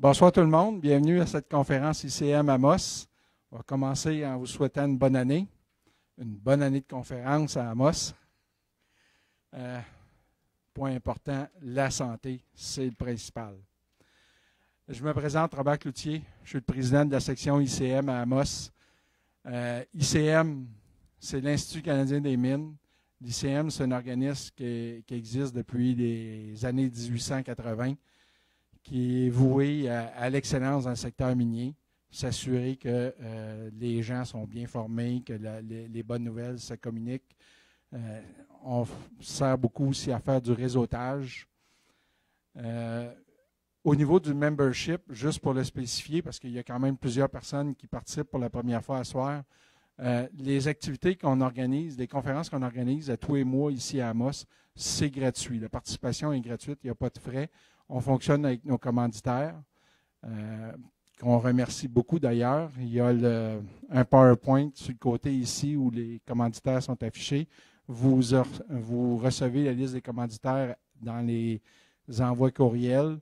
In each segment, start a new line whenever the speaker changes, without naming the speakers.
Bonsoir tout le monde, bienvenue à cette conférence ICM Amos. On va commencer en vous souhaitant une bonne année de conférence à Amos. Point important, la santé, c'est le principal. Je me présente, Robert Cloutier, je suis le président de la section ICM à Amos. ICM, c'est l'Institut canadien des mines. L'ICM, c'est un organisme qui existe depuis les années 1880, qui est voué à l'excellence dans le secteur minier, s'assurer que les gens sont bien formés, que les bonnes nouvelles se communiquent. On sert beaucoup aussi à faire du réseautage. Au niveau du membership, juste pour le spécifier, parce qu'il y a quand même plusieurs personnes qui participent pour la première fois à soir, les activités qu'on organise, les conférences qu'on organise à tous les mois ici à Amos, c'est gratuit. La participation est gratuite, il n'y a pas de frais. On fonctionne avec nos commanditaires, qu'on remercie beaucoup d'ailleurs. Il y a un PowerPoint sur le côté ici où les commanditaires sont affichés. Vous recevez la liste des commanditaires dans les envois courriels.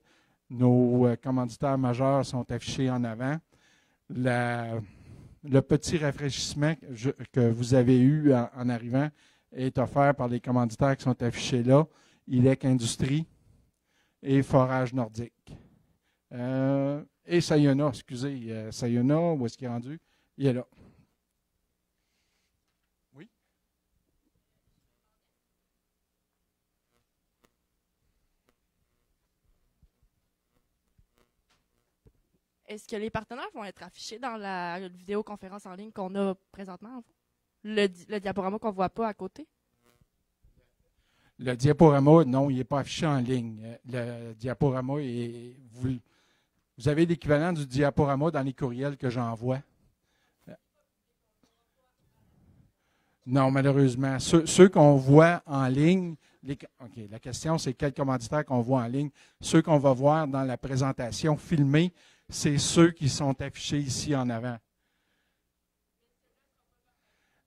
Nos commanditaires majeurs sont affichés en avant. Le petit rafraîchissement que vous avez eu en arrivant est offert par les commanditaires qui sont affichés là. ILEC Industrie et Forage Nordique. Et Sayona, excusez, Sayona, où est-ce qu'il est rendu? Il est là. Oui?
Est-ce que les partenaires vont être affichés dans la vidéoconférence en ligne qu'on a présentement? Le diaporama qu'on ne voit pas à côté?
Le diaporama, non, il n'est pas affiché en ligne. Le diaporama, vous avez l'équivalent du diaporama dans les courriels que j'envoie. Non, malheureusement. Ceux qu'on voit en ligne, la question c'est quels commanditaires qu'on voit en ligne. Ceux qu'on va voir dans la présentation filmée, c'est ceux qui sont affichés ici en avant.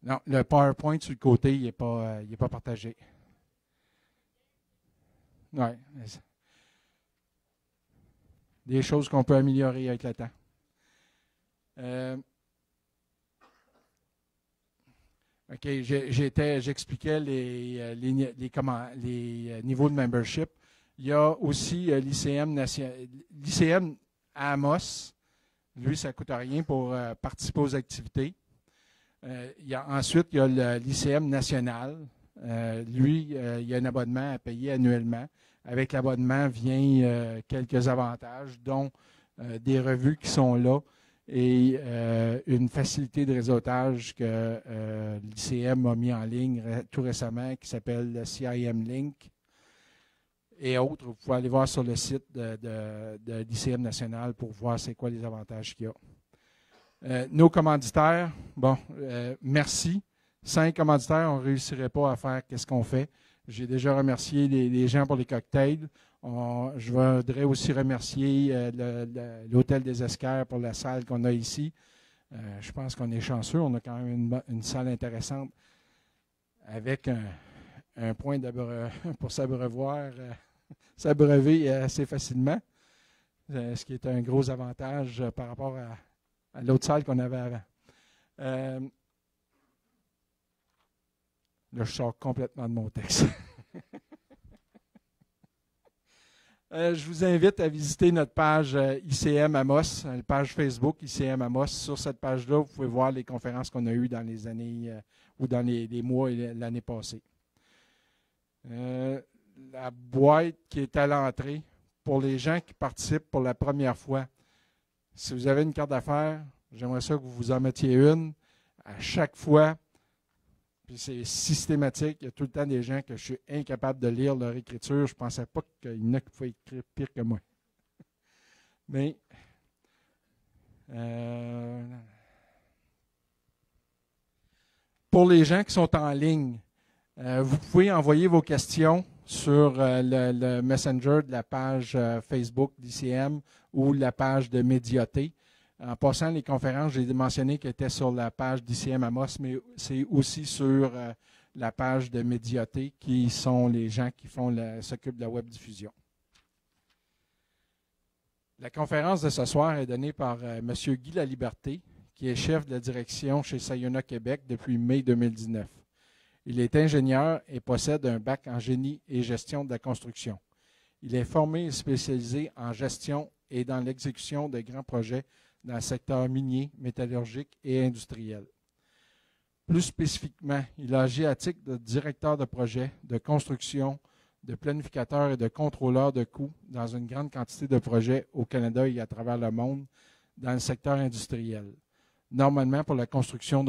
Non, le PowerPoint sur le côté, il n'est pas partagé. Oui. Des choses qu'on peut améliorer avec le temps. J'expliquais les niveaux de membership. Il y a aussi l'ICM à Amos. Lui, ça ne coûte rien pour participer aux activités. Ensuite, il y a l'ICM national. Lui, il y a un abonnement à payer annuellement. Avec l'abonnement vient quelques avantages, dont des revues qui sont là et une facilité de réseautage que l'ICM a mis en ligne tout récemment qui s'appelle le CIM Link et autres. Vous pouvez aller voir sur le site de l'ICM national pour voir c'est quoi les avantages qu'il y a. Nos commanditaires, merci. Sans commanditaires, on ne réussirait pas à faire qu'est-ce qu'on fait. J'ai déjà remercié les gens pour les cocktails. Je voudrais aussi remercier l'Hôtel des Esquerres pour la salle qu'on a ici. Je pense qu'on est chanceux. On a quand même une salle intéressante avec un point pour s'abreuver assez facilement, ce qui est un gros avantage par rapport à l'autre salle qu'on avait avant. Là, je sors complètement de mon texte. Je vous invite à visiter notre page ICM Amos, la page Facebook ICM Amos. Sur cette page-là, vous pouvez voir les conférences qu'on a eues dans les années ou dans les mois et l'année passée. La boîte qui est à l'entrée, pour les gens qui participent pour la première fois, si vous avez une carte d'affaires, j'aimerais ça que vous vous en mettiez une à chaque fois. Puis c'est systématique. Il y a tout le temps des gens que je suis incapable de lire leur écriture. Je ne pensais pas qu'il y en a qui pouvaient écrire pire que moi. Mais pour les gens qui sont en ligne, vous pouvez envoyer vos questions sur le Messenger de la page Facebook d'ICM ou la page de Médiaté. En passant, les conférences, j'ai mentionné qu'elles étaient sur la page d'ICM Amos, mais c'est aussi sur la page de Médiaté, qui sont les gens qui s'occupent de la web diffusion. La conférence de ce soir est donnée par M. Guy Laliberté, qui est chef de la direction chez Sayona Québec depuis mai 2019. Il est ingénieur et possède un bac en génie et gestion de la construction. Il est formé et spécialisé en gestion et dans l'exécution de grands projets dans le secteur minier, métallurgique et industriel. Plus spécifiquement, il agit à titre de directeur de projet, de construction, de planificateur et de contrôleur de coûts dans une grande quantité de projets au Canada et à travers le monde dans le secteur industriel. Notamment pour la construction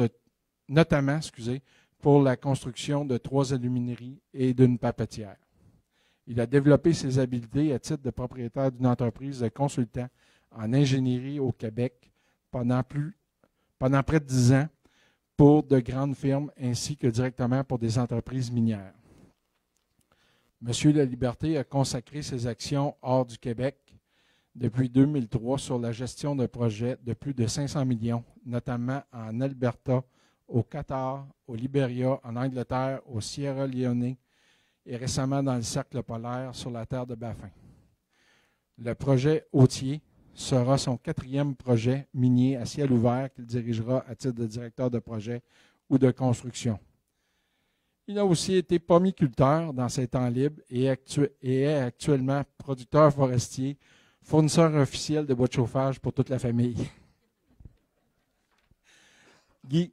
de 3 alumineries et d'une papetière. Il a développé ses habiletés à titre de propriétaire d'une entreprise de consultant en ingénierie au Québec pendant près de 10 ans pour de grandes firmes ainsi que directement pour des entreprises minières. M. Laliberté a consacré ses actions hors du Québec depuis 2003 sur la gestion de projets de plus de 500 millions, notamment en Alberta, au Qatar, au Libéria, en Angleterre, au Sierra Leone et récemment dans le cercle polaire sur la terre de Baffin. Le projet Authier sera son 4e projet minier à ciel ouvert qu'il dirigera à titre de directeur de projet ou de construction. Il a aussi été pomiculteur dans ses temps libres et est actuellement producteur forestier, fournisseur officiel de bois de chauffage pour toute la famille. Guy.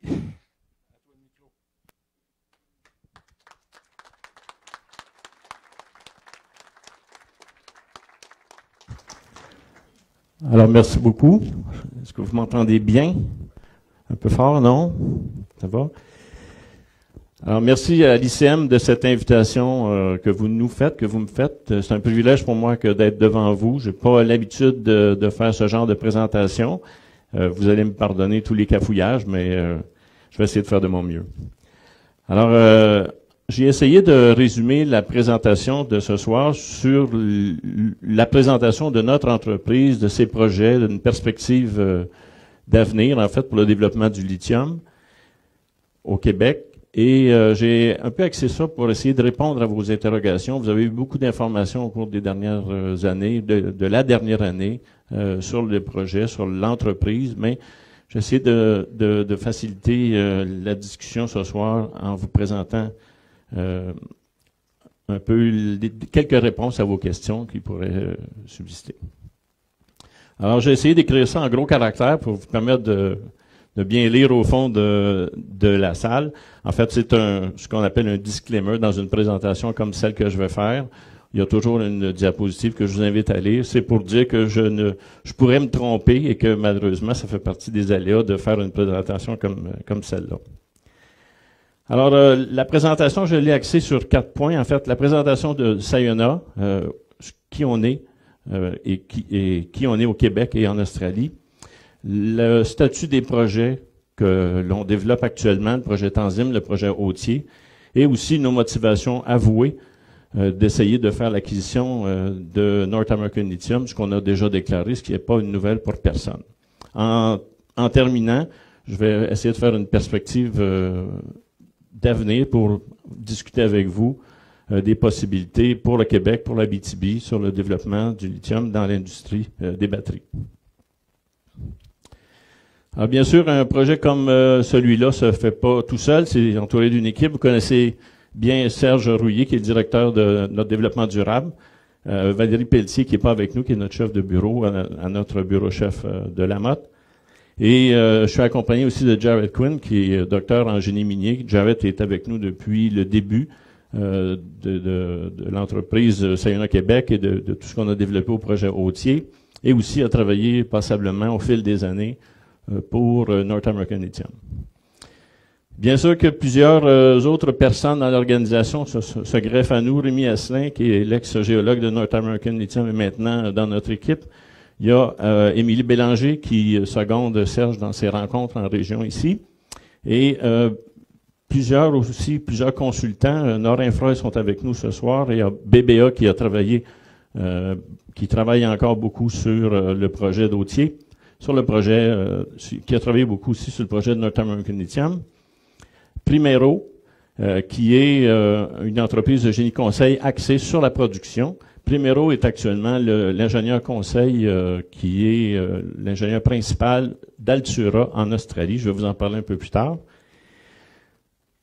Alors, merci beaucoup. Est-ce que vous m'entendez bien? Un peu fort, non? Ça va? Alors, merci à l'ICM de cette invitation que vous me faites. C'est un privilège pour moi que d'être devant vous. J'ai pas l'habitude de faire ce genre de présentation. Vous allez me pardonner tous les cafouillages, mais je vais essayer de faire de mon mieux. Alors, j'ai essayé de résumer la présentation de ce soir sur la présentation de notre entreprise, de ses projets, d'une perspective d'avenir, en fait, pour le développement du lithium au Québec. Et j'ai un peu axé ça pour essayer de répondre à vos interrogations. Vous avez eu beaucoup d'informations au cours des dernières années, de la dernière année, sur le projet, sur l'entreprise, mais j'ai essayé de faciliter la discussion ce soir en vous présentant un peu quelques réponses à vos questions qui pourraient subsister. Alors, j'ai essayé d'écrire ça en gros caractères pour vous permettre de bien lire au fond de la salle. En fait, c'est ce qu'on appelle un disclaimer dans une présentation comme celle que je vais faire. Il y a toujours une diapositive que je vous invite à lire. C'est pour dire que je pourrais me tromper et que malheureusement, ça fait partie des aléas de faire une présentation comme celle-là. Alors, la présentation, je l'ai axée sur 4 points. En fait, la présentation de Sayona, qui on est et qui on est au Québec et en Australie. Le statut des projets que l'on développe actuellement, le projet Tanzim, le projet Authier, et aussi nos motivations avouées d'essayer de faire l'acquisition de North American Lithium, ce qu'on a déjà déclaré, ce qui n'est pas une nouvelle pour personne. En terminant, je vais essayer de faire une perspective d'avenir pour discuter avec vous des possibilités pour le Québec, pour la BTB, sur le développement du lithium dans l'industrie des batteries. Alors, bien sûr, un projet comme celui-là se fait pas tout seul, c'est entouré d'une équipe. Vous connaissez bien Serge Rouillet, qui est le directeur de notre développement durable, Valérie Pelletier, qui n'est pas avec nous, qui est notre chef de bureau à notre bureau-chef de Lamotte. Et je suis accompagné aussi de Jared Quinn, qui est docteur en génie minier. Jared est avec nous depuis le début de l'entreprise Sayona Québec et de tout ce qu'on a développé au projet Authier, et aussi a travaillé passablement au fil des années pour North American Lithium. Bien sûr que plusieurs autres personnes dans l'organisation se greffent à nous. Rémi Asselin, qui est l'ex-géologue de North American Lithium, est maintenant dans notre équipe. Il y a Émilie Bélanger qui seconde Serge dans ses rencontres en région ici. Et plusieurs consultants. Nord-Infra sont avec nous ce soir. Et il y a BBA qui travaille encore beaucoup sur le projet d'Authier, sur le projet, qui a travaillé beaucoup aussi sur le projet de North American Lithium. Primero, qui est une entreprise de génie conseil axée sur la production. Primero est actuellement l'ingénieur conseil qui est l'ingénieur principal d'Altura en Australie. Je vais vous en parler un peu plus tard.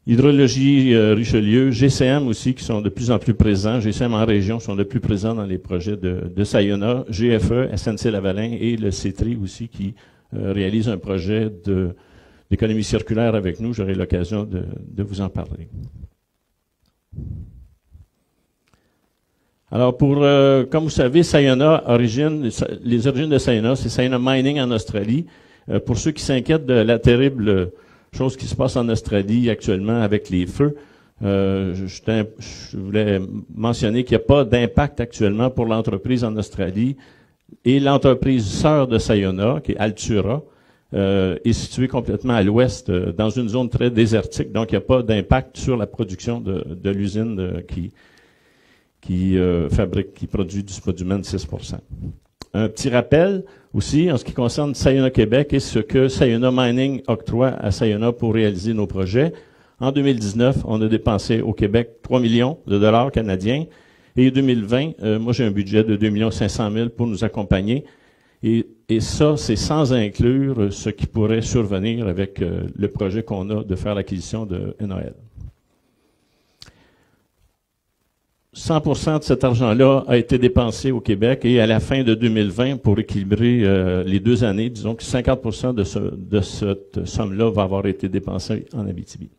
Hydrologie Richelieu, GCM aussi qui sont de plus en plus présents. GCM en région sont de plus présents dans les projets de Sayona. GFE, SNC-Lavalin et le CETRI aussi qui réalise un projet d'économie circulaire avec nous. J'aurai l'occasion de vous en parler. Alors, comme vous savez, Sayona, les origines de Sayona, c'est Sayona Mining en Australie. Pour ceux qui s'inquiètent de la terrible chose qui se passe en Australie actuellement avec les feux, je voulais mentionner qu'il n'y a pas d'impact actuellement pour l'entreprise en Australie. Et l'entreprise sœur de Sayona, qui est Altura, est située complètement à l'ouest, dans une zone très désertique. Donc, il n'y a pas d'impact sur la production de l'usine qui produit du spodumène 6%. Un petit rappel aussi en ce qui concerne Sayona Québec et ce que Sayona Mining octroie à Sayona pour réaliser nos projets. En 2019, on a dépensé au Québec 3 millions de dollars canadiens et 2020, moi j'ai un budget de 2 500 000 pour nous accompagner et ça, c'est sans inclure ce qui pourrait survenir avec le projet qu'on a de faire l'acquisition de NAL. 100% de cet argent-là a été dépensé au Québec et à la fin de 2020, pour équilibrer les 2 années, disons que 50% de cette somme-là va avoir été dépensée en Abitibi.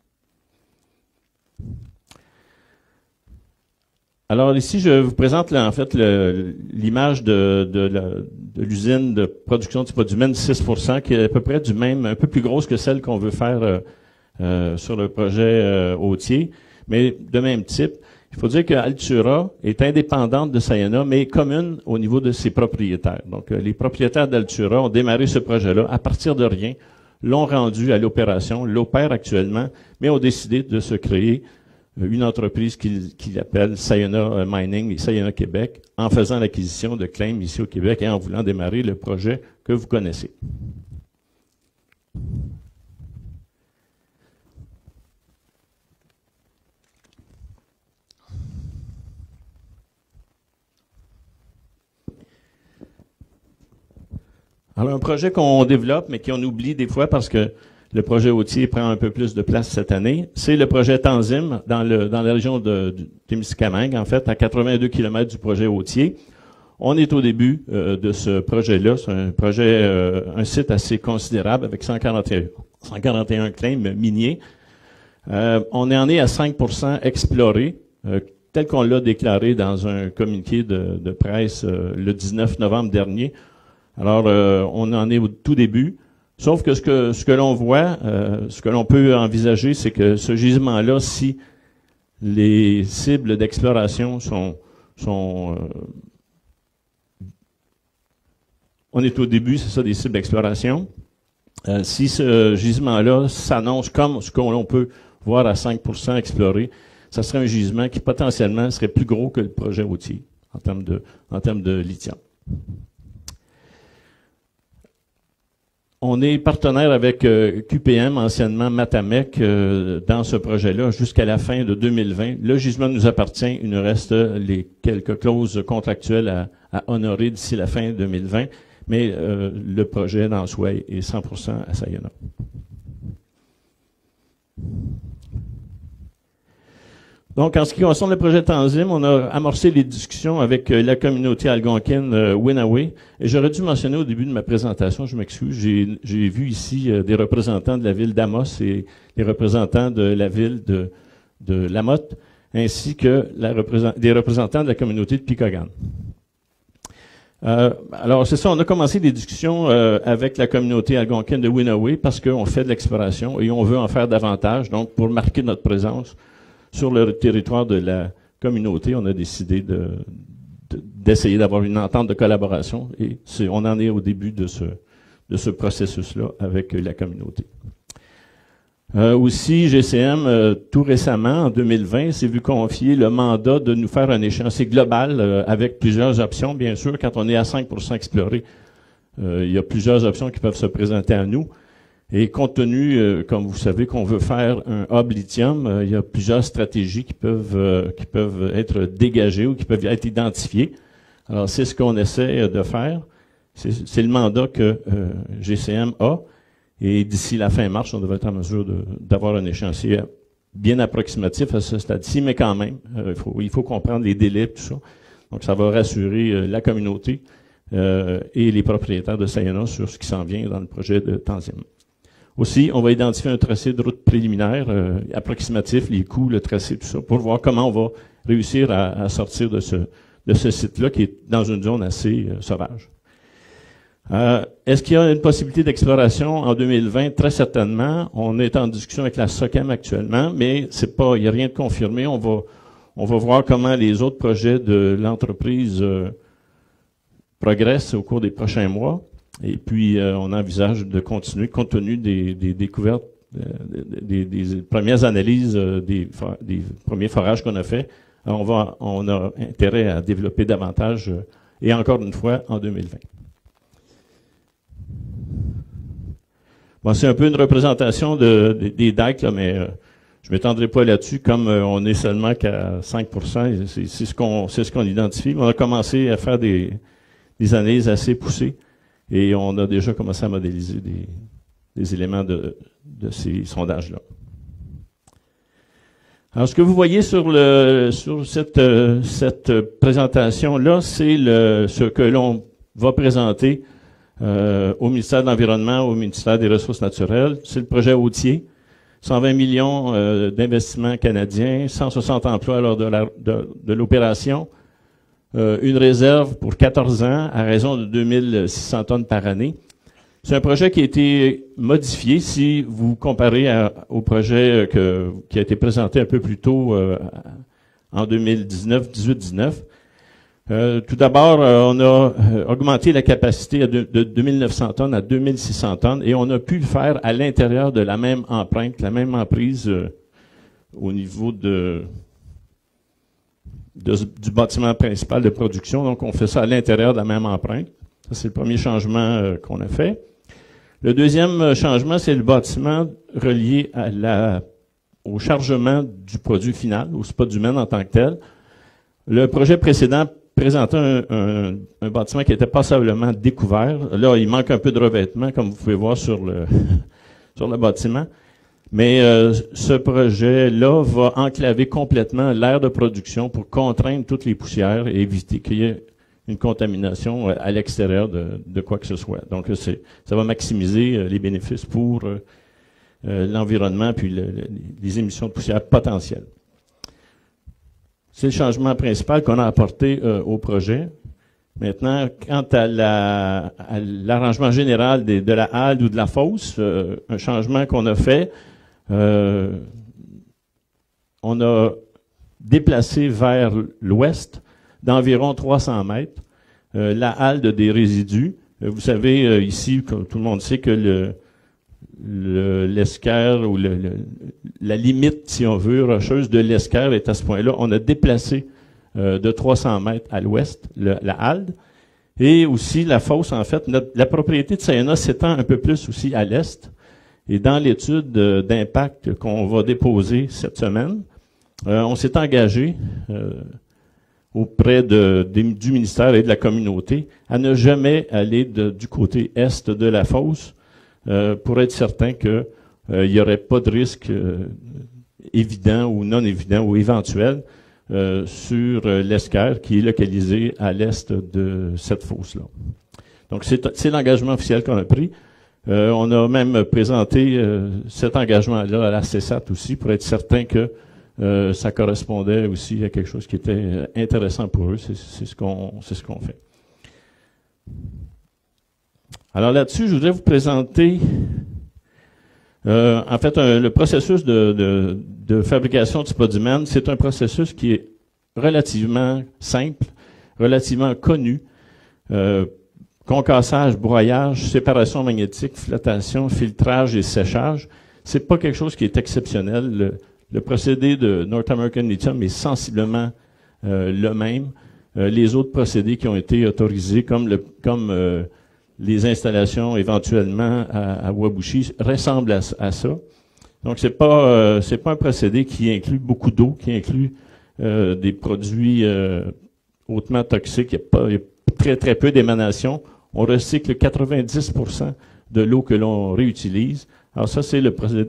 Alors ici, je vous présente là, en fait l'image de l'usine de production de spodumène 6%, qui est à peu près un peu plus grosse que celle qu'on veut faire sur le projet Authier, mais de même type. Il faut dire que Altura est indépendante de Sayona, mais commune au niveau de ses propriétaires. Donc, les propriétaires d'Altura ont démarré ce projet-là à partir de rien, l'ont rendu à l'opération, l'opèrent actuellement, mais ont décidé de se créer une entreprise qu'ils appellent Sayona Mining et Sayona Québec, en faisant l'acquisition de claims ici au Québec et en voulant démarrer le projet que vous connaissez. Alors, un projet qu'on développe, mais qu'on oublie des fois parce que le projet Authier prend un peu plus de place cette année, c'est le projet Tanzim dans la région de Témiscamingue, en fait, à 82 km du projet Authier. On est au début de ce projet-là. C'est un projet, un site assez considérable avec 141 claims miniers. On en est à 5% exploré, tel qu'on l'a déclaré dans un communiqué de presse le 19 novembre dernier. Alors, on en est au tout début. Sauf que ce que l'on voit, ce que l'on peut envisager, c'est que ce gisement-là, si les cibles d'exploration on est au début, c'est ça, des cibles d'exploration. Si ce gisement-là s'annonce comme ce qu'on peut voir à 5% exploré, ça serait un gisement qui potentiellement serait plus gros que le projet Authier en termes de lithium. On est partenaire avec QPM, anciennement Matamec, dans ce projet-là jusqu'à la fin de 2020. Le gisement nous appartient. Il nous reste les quelques clauses contractuelles à honorer d'ici la fin 2020, mais le projet d'en soi est 100% à Sayona. Donc, en ce qui concerne le projet Tanzim, on a amorcé les discussions avec la communauté algonquine Winaway. Et j'aurais dû mentionner au début de ma présentation, je m'excuse, j'ai vu ici des représentants de la ville d'Amos et des représentants de la ville de Lamotte, ainsi que des représentants de la communauté de Picogan. Alors, c'est ça, on a commencé des discussions avec la communauté algonquine de Winaway parce qu'on fait de l'exploration et on veut en faire davantage. Donc, pour marquer notre présence sur le territoire de la communauté, on a décidé d'essayer d'avoir une entente de collaboration et on en est au début de ce processus-là avec la communauté. Aussi, GCM, tout récemment, en 2020, s'est vu confier le mandat de nous faire un échéancier global avec plusieurs options. Bien sûr, quand on est à 5% exploré, il y a plusieurs options qui peuvent se présenter à nous. Et compte tenu, comme vous savez, qu'on veut faire un hub lithium, il y a plusieurs stratégies qui peuvent être dégagées ou qui peuvent être identifiées. Alors, c'est ce qu'on essaie de faire. C'est le mandat que GCM a. Et d'ici la fin mars, on devrait être en mesure d'avoir un échéancier bien approximatif à ce stade-ci, mais quand même, il faut comprendre les délais, tout ça. Donc, ça va rassurer la communauté et les propriétaires de Sayona sur ce qui s'en vient dans le projet de Tanzim. Aussi, on va identifier un tracé de route préliminaire, approximatif, les coûts, le tracé, tout ça, pour voir comment on va réussir à sortir de ce site-là qui est dans une zone assez sauvage. Est-ce qu'il y a une possibilité d'exploration en 2020? Très certainement. On est en discussion avec la SOCAM actuellement, mais il n'y a rien de confirmé. On va voir comment les autres projets de l'entreprise progressent au cours des prochains mois. Et puis, on envisage de continuer compte tenu des découvertes, des premières analyses, des premiers forages qu'on a fait. On a intérêt à développer davantage, et encore une fois, en 2020. Bon, c'est un peu une représentation des DAC, là, mais je ne m'étendrai pas là-dessus. Comme on est seulement qu'à 5%, c'est ce qu'on identifie. On a commencé à faire des analyses assez poussées et on a déjà commencé à modéliser des éléments de ces sondages-là. Alors, ce que vous voyez sur cette présentation-là, c'est ce que l'on va présenter au ministère de l'Environnement, au ministère des Ressources naturelles. C'est le projet Autier. 120 millions d'investissements canadiens, 160 emplois lors de l'opération, une réserve pour 14 ans à raison de 2600 tonnes par année. C'est un projet qui a été modifié si vous comparez au projet qui a été présenté un peu plus tôt en 2019, 18-19. Tout d'abord, on a augmenté la capacité de 2900 tonnes à 2600 tonnes et on a pu le faire à l'intérieur de la même empreinte, la même emprise au niveau du bâtiment principal de production. Donc, on fait ça à l'intérieur de la même empreinte. Ça, c'est le premier changement qu'on a fait. Le deuxième changement, c'est le bâtiment relié au chargement du produit final, au spodumène en tant que tel. Le projet précédent présentait un bâtiment qui était passablement découvert. Là, il manque un peu de revêtement, comme vous pouvez voir sur le bâtiment. Mais ce projet-là va enclaver complètement l'aire de production pour contraindre toutes les poussières et éviter qu'il y ait une contamination à l'extérieur de quoi que ce soit. Donc, ça va maximiser les bénéfices pour l'environnement puis les émissions de poussière potentielles. C'est le changement principal qu'on a apporté au projet. Maintenant, quant à l'arrangement général de la halde ou de la fosse, un changement qu'on a fait, on a déplacé vers l'ouest d'environ 300 mètres la halde des résidus. Vous savez, ici, comme tout le monde sait, que l'esquerre ou la limite, si on veut, rocheuse de l'esquerre est à ce point-là. On a déplacé de 300 mètres à l'ouest la halde. Et aussi la fosse, en fait, la propriété de Sayona s'étend un peu plus aussi à l'est. Et dans l'étude d'impact qu'on va déposer cette semaine, on s'est engagé auprès du ministère et de la communauté à ne jamais aller du côté est de la fosse pour être certain qu'il n'y aurait pas de risque évident ou non évident ou éventuel sur l'esquerre qui est localisé à l'est de cette fosse-là. Donc, c'est l'engagement officiel qu'on a pris. On a même présenté cet engagement-là à la CESAT aussi pour être certain que ça correspondait aussi à quelque chose qui était intéressant pour eux. C'est ce qu'on fait. Alors là-dessus, je voudrais vous présenter en fait le processus de fabrication du spodumène. C'est un processus qui est relativement simple, relativement connu. Concassage, broyage, séparation magnétique, flottation, filtrage et séchage. C'est pas quelque chose qui est exceptionnel. Le procédé de North American Lithium est sensiblement le même. Les autres procédés qui ont été autorisés, comme les installations éventuellement à Wabushi ressemblent à ça. Donc c'est pas un procédé qui inclut beaucoup d'eau, qui inclut des produits hautement toxiques. Il y a très très peu d'émanations. On recycle 90% de l'eau que l'on réutilise. Alors ça, c'est le procédé